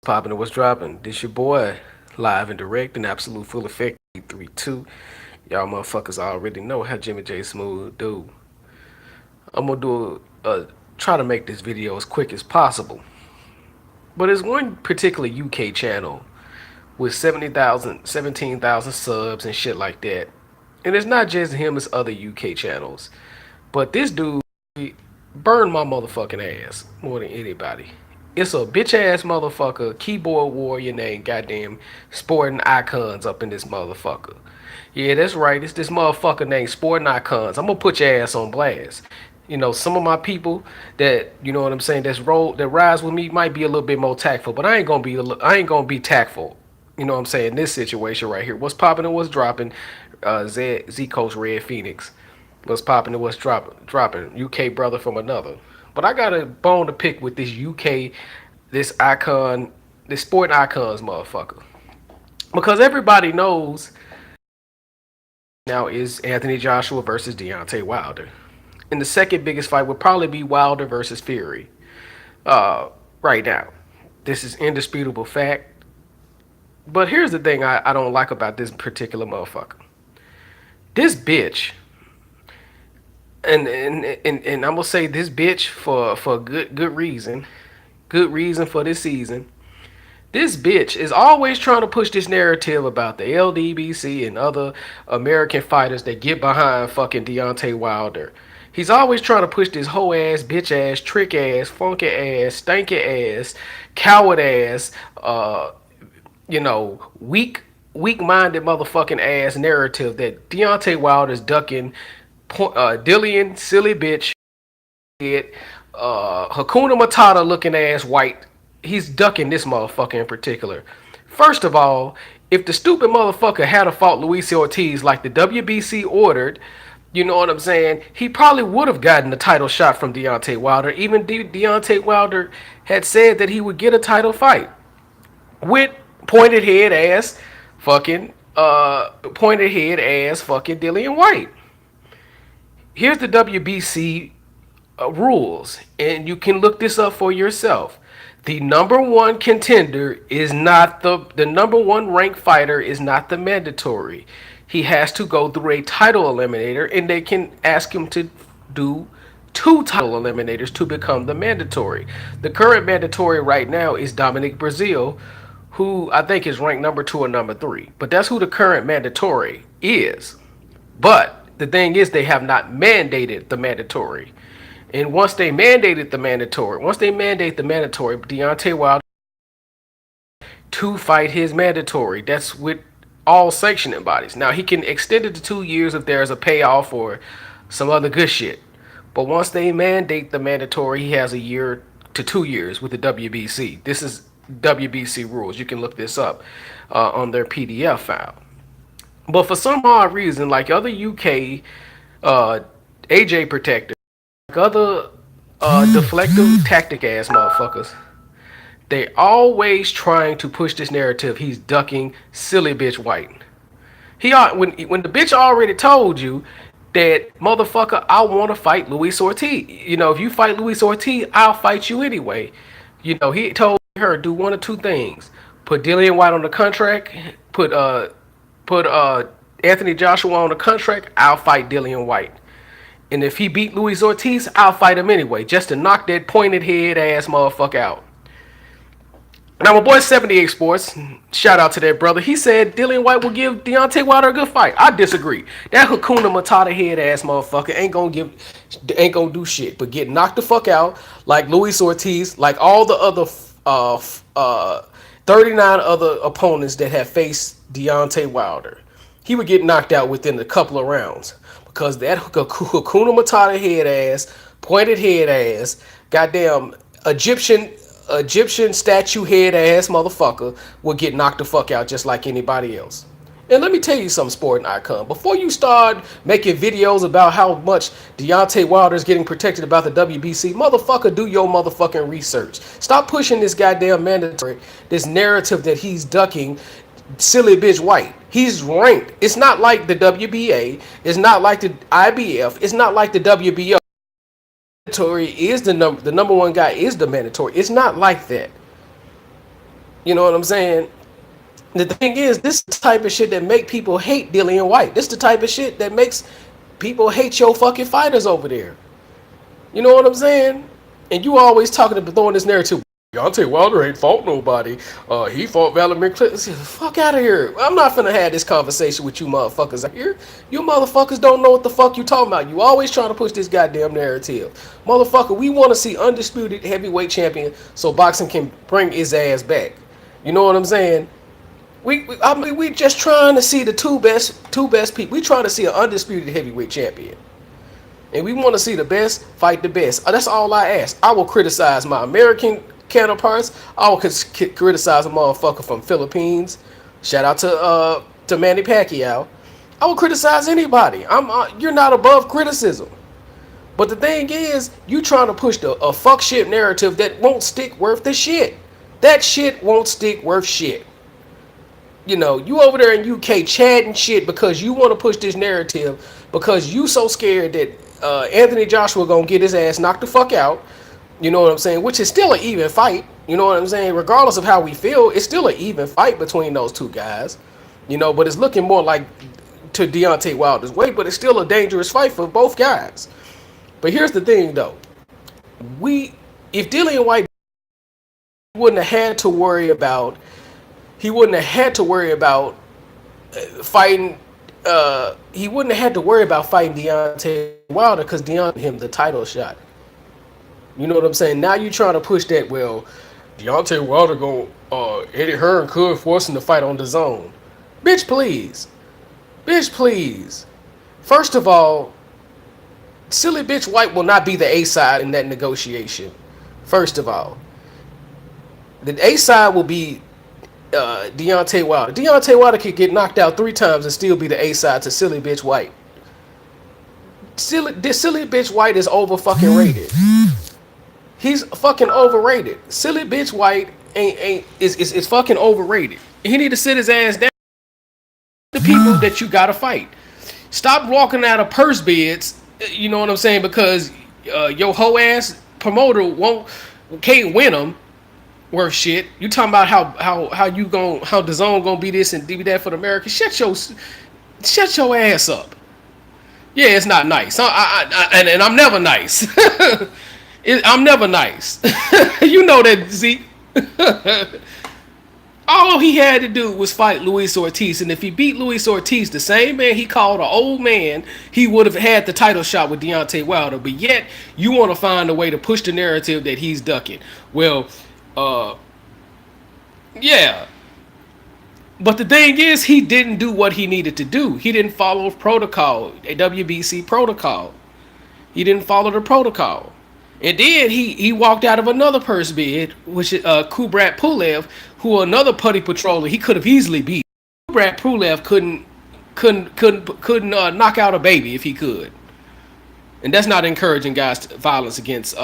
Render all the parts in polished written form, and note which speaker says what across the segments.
Speaker 1: Popping and what's dropping? This your boy, live and direct and absolute full effect 3-2. Y'all motherfuckers already know how Jimmy J Smooth do. I'm gonna try to make this video as quick as possible. But it's one particular UK channel with 70,000, 17,000 subs and shit like that. And it's not just him, it's other UK channels. But this dude burned my motherfucking ass more than anybody. It's a bitch ass motherfucker, keyboard warrior named goddamn Sporting Icons up in this motherfucker. Yeah, that's right. It's this motherfucker named Sporting Icons. I'm gonna put your ass on blast. You know, some of my people that you know what I'm saying that rise with me might be a little bit more tactful, but I ain't gonna be tactful. You know what I'm saying? This situation right here. What's popping and what's dropping? Z Coast Red Phoenix. What's popping and what's dropping. UK brother from another. But I got a bone to pick with this UK, this icon, this sport icons motherfucker. Because everybody knows now is Anthony Joshua versus Deontay Wilder. And the second biggest fight would probably be Wilder versus Fury. Right now. This is indisputable fact. But here's the thing I don't like about this particular motherfucker. This bitch, and I'm gonna say this bitch for good reason. Good reason for this season. This bitch is always trying to push this narrative about the LDBC and other American fighters that get behind fucking Deontay Wilder. He's always trying to push this hoe ass, bitch ass, trick ass, funky ass, stanky ass, coward ass, weak minded motherfucking ass narrative that Deontay Wilder's ducking Dillian, silly bitch, Hakuna Matata looking ass white. He's ducking this motherfucker in particular. First of all, if the stupid motherfucker had fought Luis Ortiz like the WBC ordered, you know what I'm saying? He probably would have gotten a title shot from Deontay Wilder. Even Deontay Wilder had said that he would get a title fight with pointed head ass fucking Dillian White. Here's the WBC rules, and you can look this up for yourself. The number one contender is not the number one ranked fighter is not the mandatory. He has to go through a title eliminator, and they can ask him to do two title eliminators to become the mandatory. The current mandatory right now is Dominic Brazil, who I think is ranked number 2 or number 3. But that's who the current mandatory is. But the thing is, they have not mandated the mandatory. And once they mandate the mandatory, Deontay Wilder to fight his mandatory. That's with all sanctioning bodies. Now he can extend it to 2 years if there's a payoff or some other good shit. But once they mandate the mandatory, he has a year to 2 years with the WBC. This is WBC rules. You can look this up on their PDF file. But for some odd reason, like other UK AJ protectors, like other deflective tactic ass motherfuckers, they always trying to push this narrative. He's ducking silly bitch White. When the bitch already told you that motherfucker, I want to fight Luis Ortiz. You know, if you fight Luis Ortiz, I'll fight you anyway. You know, he told her do one of two things: put Dillian White on the contract, put Anthony Joshua on the contract. I'll fight Dillian White. And if he beat Luis Ortiz, I'll fight him anyway, just to knock that pointed head ass motherfucker out. Now, my boy 78 Sports, shout out to that brother. He said Dillian White will give Deontay Wilder a good fight. I disagree. That Hakuna Matata head ass motherfucker ain't gonna do shit but get knocked the fuck out like Luis Ortiz, like all the other 39 other opponents that have faced Deontay Wilder. He would get knocked out within a couple of rounds because that Hakuna Matata head ass, pointed head ass, goddamn Egyptian statue head ass motherfucker will get knocked the fuck out just like anybody else. And let me tell you something, Sporting Icon. Before you start making videos about how much Deontay Wilder is getting protected about the WBC, motherfucker, do your motherfucking research. Stop pushing this goddamn mandatory, this narrative that he's ducking silly bitch White. He's ranked. It's not like the WBA. It's not like the IBF. It's not like the WBO. Mandatory is the number one guy is the mandatory. It's not like that. You know what I'm saying? The thing is, this is the type of shit that make people hate Dillian White. This is the type of shit that makes people hate your fucking fighters over there. You know what I'm saying? And you always talking about throwing this narrative. Deontay Wilder ain't fought nobody. He fought Vladimir Klitschko. Fuck out of here. I'm not finna have this conversation with you motherfuckers out here. You motherfuckers don't know what the fuck you talking about. You always trying to push this goddamn narrative. Motherfucker, we want to see undisputed heavyweight champion so boxing can bring his ass back. You know what I'm saying? I mean, we just trying to see the two best people. We trying to see an undisputed heavyweight champion. And we want to see the best fight the best. That's all I ask. I will criticize my American counterparts. I will criticize a motherfucker from Philippines. Shout out to Manny Pacquiao. I will criticize anybody. You're not above criticism. But the thing is, you trying to push a fuck shit narrative that won't stick worth the shit. That shit won't stick worth shit. You know, you over there in UK chatting shit because you want to push this narrative because you so scared that Anthony Joshua gonna get his ass knocked the fuck out. You know what I'm saying? Which is still an even fight. You know what I'm saying? Regardless of how we feel, it's still an even fight between those two guys. You know, but it's looking more like to Deontay Wilder's way, but it's still a dangerous fight for both guys. But here's the thing, though. If Dillian White wouldn't have had to worry about fighting. He wouldn't have had to worry about fighting Deontay Wilder because Deontay him the title shot. You know what I'm saying? Now you trying to push that. Well, Deontay Wilder Eddie Hearn could force him to fight on the zone. Bitch, please. First of all, silly bitch White will not be the A side in that negotiation. First of all, the A side will be Deontay Wilder. Deontay Wilder could get knocked out 3 times and still be the A side to silly bitch White. This silly bitch White is over fucking rated. He's fucking overrated. Silly bitch White is fucking overrated. He need to sit his ass down. The people that you gotta fight. Stop walking out of purse bids. You know what I'm saying? Because your hoe ass promoter can't win them. Worth shit. You talking about how the zone gonna be this and be that for the Americans? Shut your ass up. Yeah, it's not nice. And I'm never nice. I'm never nice. You know that, Z. All he had to do was fight Luis Ortiz, and if he beat Luis Ortiz, the same man he called an old man, he would have had the title shot with Deontay Wilder. But yet, you want to find a way to push the narrative that he's ducking. Well, yeah. But the thing is, he didn't do what he needed to do. He didn't follow protocol, a WBC protocol. He didn't follow the protocol. And then he walked out of another purse bid, which is Kubrat Pulev, who another putty patroller he could have easily beat. Kubrat Pulev couldn't knock out a baby if he could. And that's not encouraging guys violence against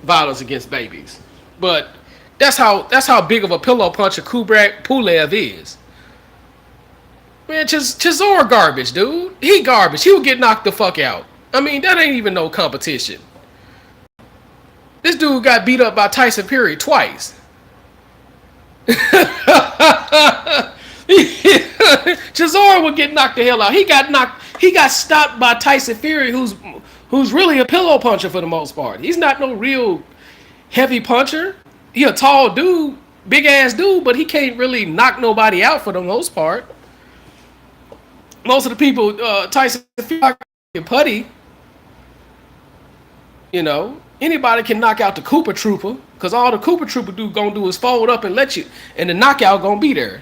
Speaker 1: violence against babies. But that's how big of a pillow puncher Kubrat Pulev is. Man, Chisora garbage, dude. He garbage. He would get knocked the fuck out. I mean, that ain't even no competition. This dude got beat up by Tyson Fury twice. Chisora would get knocked the hell out. He got stopped by Tyson Fury, who's really a pillow puncher for the most part. He's not no real heavy puncher. He a tall dude, big ass dude, but he can't really knock nobody out for the most part. Most of the people, Tyson Fury putty. You know, anybody can knock out the Cooper Trooper, because all the Cooper Trooper gonna do is fold up and let you, and the knockout gonna be there.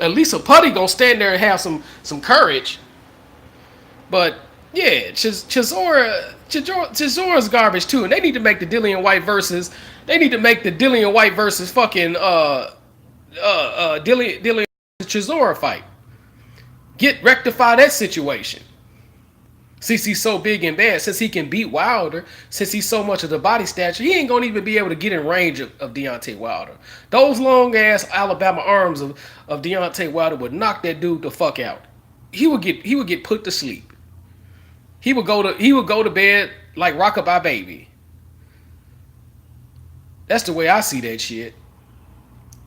Speaker 1: At least a putty gonna stand there and have some courage. But yeah, Chisora's garbage too, and they need to make the Dillian White versus. They need to make the Dillian White versus fucking Dillian Chisora fight. Rectify that situation. Since he's so big and bad, since he can beat Wilder, since he's so much of the body stature, he ain't gonna even be able to get in range of Deontay Wilder. Those long ass Alabama arms of Deontay Wilder would knock that dude the fuck out. He would get put to sleep. He would go to bed like Rockabye Baby. That's the way I see that shit.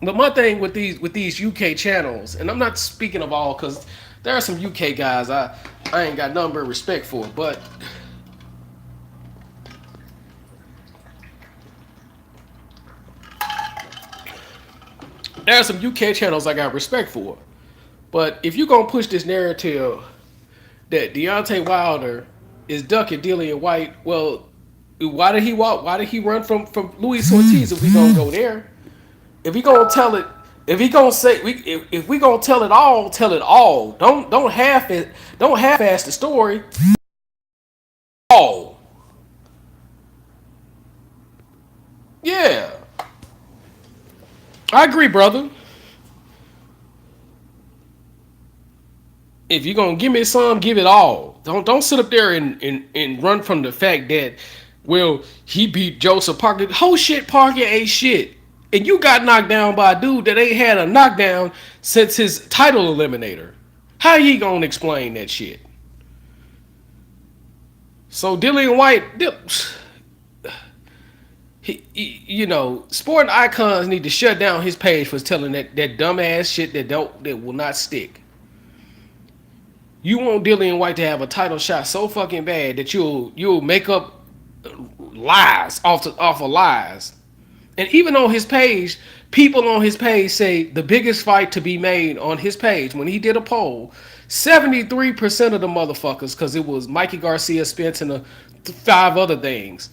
Speaker 1: But my thing with these UK channels, and I'm not speaking of all, because there are some UK guys I ain't got nothing but respect for, but there are some UK channels I got respect for. But if you're gonna push this narrative that Deontay Wilder is ducking Dillian White, well, why did he walk? Why did he run from Luis Ortiz? If we gonna go there, if we gonna tell it, if he gonna say if we gonna tell it all, tell it all. Don't half it. Don't half-ass the story. All. Yeah, I agree, brother. If you're gonna give me some, give it all. Don't sit up there and run from the fact that, well, he beat Joseph Parker. Whole shit, Parker ain't shit. And you got knocked down by a dude that ain't had a knockdown since his title eliminator. How he gonna explain that shit? So Dillian White, you know, sporting icons need to shut down his page for telling that dumbass shit that will not stick. You want Dillian White to have a title shot so fucking bad that you'll make up lies off of lies. And even on his page, people on his page say the biggest fight to be made on his page when he did a poll, 73% of the motherfuckers, because it was Mikey Garcia, Spence, and 5 other things.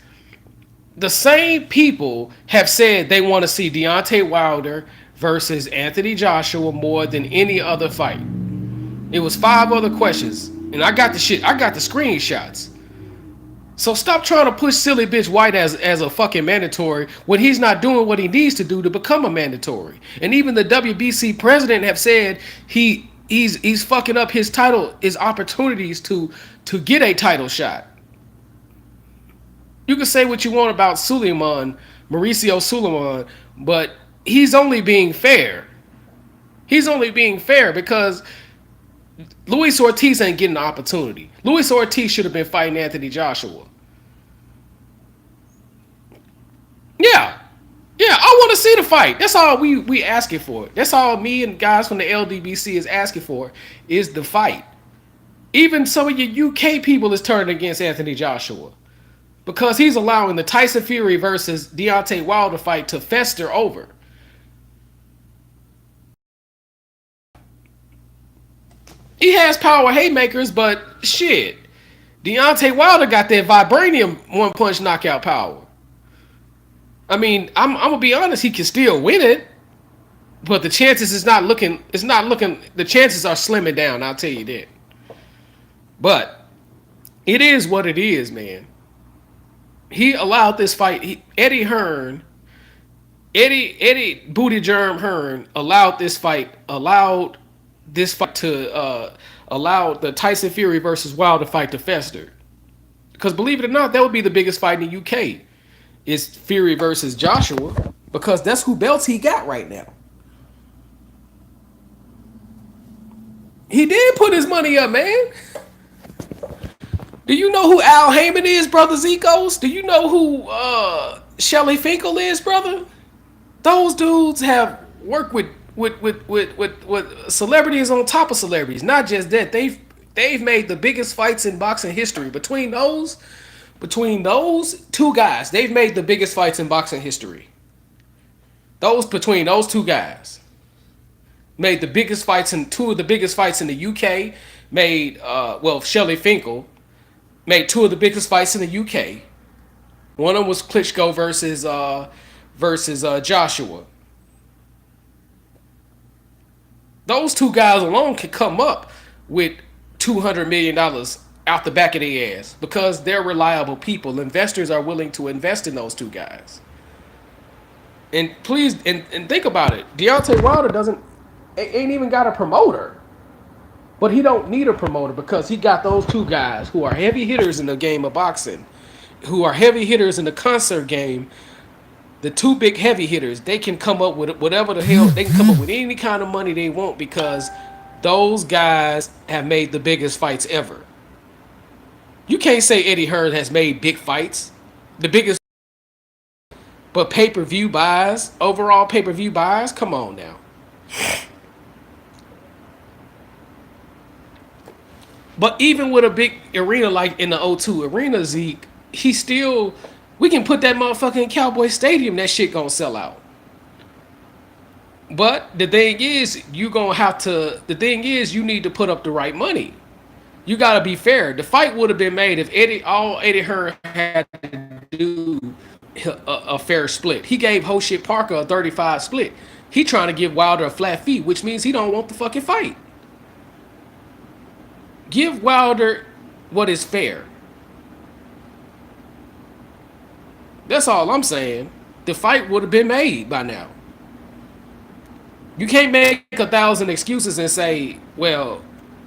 Speaker 1: The same people have said they want to see Deontay Wilder versus Anthony Joshua more than any other fight. It was 5 other questions, and I got the shit. I got the screenshots. So stop trying to push silly bitch White as a fucking mandatory when he's not doing what he needs to do to become a mandatory. And even the WBC president have said he's fucking up his opportunities to get a title shot. You can say what you want about Mauricio Suleiman, but he's only being fair. He's only being fair because Luis Ortiz ain't getting the opportunity. Luis Ortiz should have been fighting Anthony Joshua. Yeah. Yeah, I want to see the fight. That's all we asking for. That's all me and guys from the LDBC is asking for is the fight. Even some of your UK people is turning against Anthony Joshua because he's allowing the Tyson Fury versus Deontay Wilder fight to fester over. He has power haymakers, but shit, Deontay Wilder got that vibranium one punch knockout power. I mean, I'm gonna be honest, he can still win it, but the chances is not looking. It's not looking. The chances are slimming down. I'll tell you that. But it is what it is, man. He allowed this fight. Eddie Booty Germ Hearn allowed this fight. Allowed this fight to allow the Tyson Fury versus Wilder fight to fester. Because believe it or not, that would be the biggest fight in the UK. Is Fury versus Joshua, because that's who belts he got right now. He did put his money up, man. Do you know who Al Heyman is, brother Zikos? Do you know who Shelly Finkel is, brother? Those dudes have worked with celebrities on top of celebrities. Not just that, they've made the biggest fights in boxing history. Between those two guys, they've made the biggest fights in boxing history. Between those two guys made the biggest fights in two of the biggest fights in the UK. Shelly Finkel made two of the biggest fights in the UK. One of them was Klitschko versus Joshua. Those two guys alone can come up with $200 million out the back of their ass because they're reliable people. Investors are willing to invest in those two guys. And please, and think about it. Deontay Wilder ain't even got a promoter. But he don't need a promoter because he got those two guys who are heavy hitters in the game of boxing, who are heavy hitters in the concert game. The two big heavy hitters, they can come up with whatever the hell, they can come up with any kind of money they want because those guys have made the biggest fights ever. You can't say Eddie Hearn has made big fights. The biggest But pay-per-view buys, overall pay-per-view buys, come on now. But even with a big arena like in the O2 Arena, Zeke, he still, we can put that motherfucker in Cowboy Stadium. That shit gonna sell out. But the thing is, you gonna have to. The thing is, you need to put up the right money. You gotta be fair. The fight would have been made if Eddie Hearn had to do a fair split. He gave Hoshit Parker a 35 split. He trying to give Wilder a flat fee, which means he don't want the fucking fight. Give Wilder what is fair. That's all I'm saying. The fight would have been made by now. You can't make 1,000 excuses and say, well,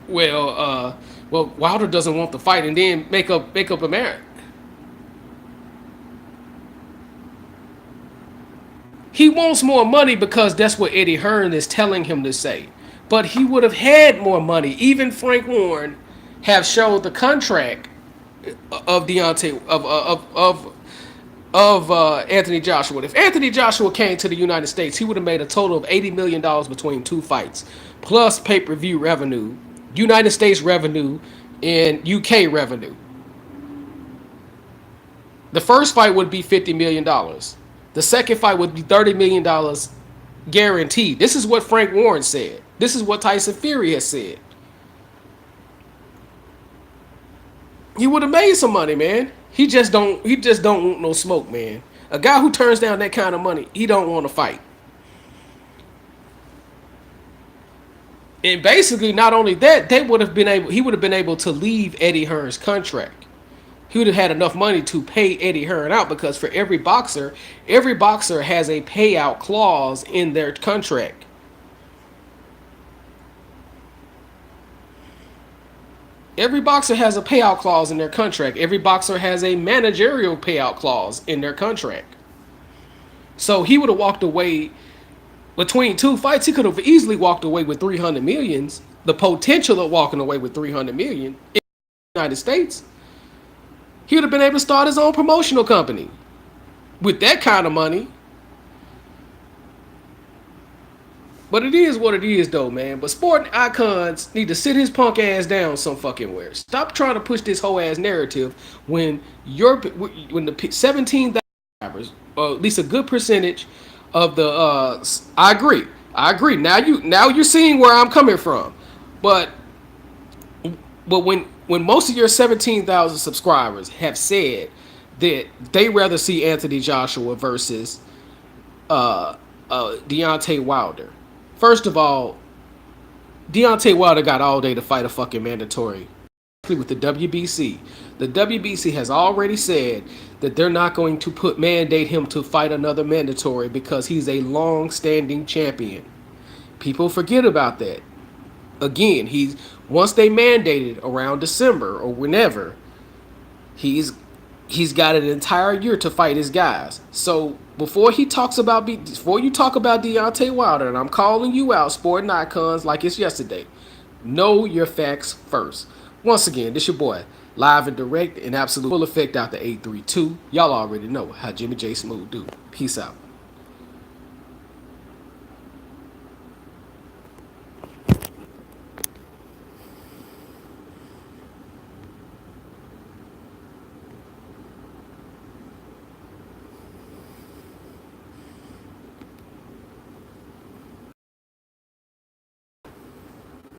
Speaker 1: Wilder doesn't want the fight, and then make up a merit. He wants more money because that's what Eddie Hearn is telling him to say. But he would have had more money. Even Frank Warren have showed the contract of Deontay of Anthony Joshua. If Anthony Joshua came to the United States, he would have made a total of $80 million between two fights, plus pay-per-view revenue, United States revenue, and UK revenue. The first fight would be $50 million. The second fight would be $30 million guaranteed. This is what Frank Warren said. This is what Tyson Fury has said. He would have made some money, man. He just don't want no smoke, man. A guy who turns down that kind of money, he don't want to fight. And basically, not only that, he would have been able to leave Eddie Hearn's contract. He would have had enough money to pay Eddie Hearn out, because for every boxer has a payout clause in their contract. Every boxer has a payout clause in their contract. Every boxer has a managerial payout clause in their contract. So he would have walked away between two fights. He could have easily walked away with $300 million. The potential of walking away with $300 million in the United States. He would have been able to start his own promotional company with that kind of money. But it is what it is, though, man. But Sporting Icons need to sit his punk ass down some fucking where. Stop trying to push this whole ass narrative when the 17,000 subscribers, or at least a good percentage of the. I agree. Now you're seeing where I'm coming from, but when most of your 17,000 subscribers have said that they rather see Anthony Joshua versus Deontay Wilder. First of all, Deontay Wilder got all day to fight a fucking mandatory with the WBC. The WBC has already said that they're not going to mandate him to fight another mandatory because he's a long-standing champion. People forget about that. Again, once they mandated around December or whenever, he's got an entire year to fight his guys. So before you talk about Deontay Wilder, and I'm calling you out, Sporting Icons, like it's yesterday, know your facts first. Once again, this your boy, live and direct, in absolute full effect out the 832. Y'all already know how Jimmy J Smooth do. Peace out.